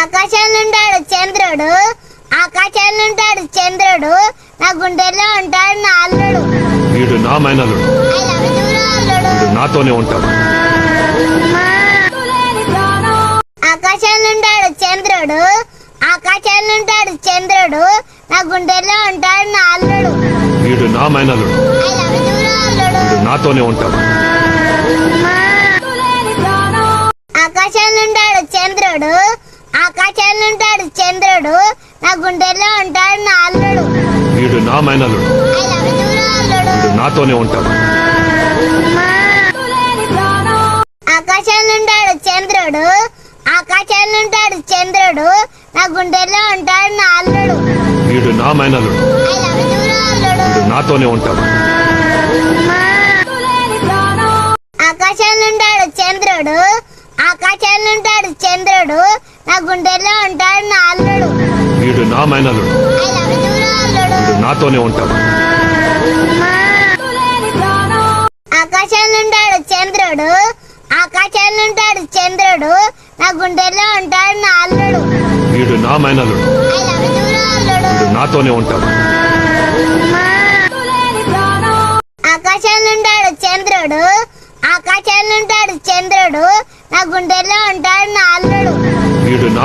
ఆకాశంలో ఉంటాడు చంద్రుడు, ఆకాశంలో ఉంటాడు చంద్రుడు, నా గుండెల్లో ఉంటాడు నా అల్లుడు. వీడు నా మైనలుడు, I love you రా అల్లుడు. వీడు నాతోనే ఉంటాడు. ఆకాశంలో ఉంటాడు చంద్రుడు, ఆకాశంలో ఉంటాడు చంద్రుడు, నా గుండెల్లో ఉంటాడు నా అల్లుడు. వీడు నా మైనలుడు, I love you రా అల్లుడు. వీడు నాతోనే ఉంటాడు. ఆకాశంలో ఉంటాడు చంద్రుడు, ఆకాశంలో ఉంటాడు చంద్రుడు, నా గుండెల్లో ఉంటాడు నా అల్లుడు. వీడు నా మైనలుడు, I love you రా అల్లుడు. వీడు నాతోనే ఉంటాడు. ఆకాశంలో ఉంటాడు చంద్రుడు, ఆకాశంలో ఉంటాడు చంద్రుడు, నా గుండెల్లో ఉంటాడు నా అల్లుడు. వీడు నా మైనలుడు, I love you రా అల్లుడు. వీడు నాతోనే ఉంటాడు. ఆకాశంలో ఉంటాడు చంద్రుడు, ఆకాశంలో ఉంటాడు చంద్రుడు, నా గుండెల్లో ఉంటాడు నా అల్లుడు. వీడు నా మైనలుడు, I love you రా అల్లుడు. వీడు నాతోనే ఉంటాడు. ఆకాశంలో ఉంటాడు చంద్రుడు, ఆకాశంలో ఉంటాడు చంద్రుడు, నా గుండెల్లో ఉంటాడు నా అల్లుడు. వీడు నా మైనలుడు, I love you రా అల్లుడు. వీడు నాతోనే ఉంటాడు. ఆకాశంలో ఉంటాడు చంద్రుడు, ఆకాశంలో ఉంటాడు చంద్రుడు, నా గుండెల్లో ఉంటాడు నా అల్లుడు. వీడు నా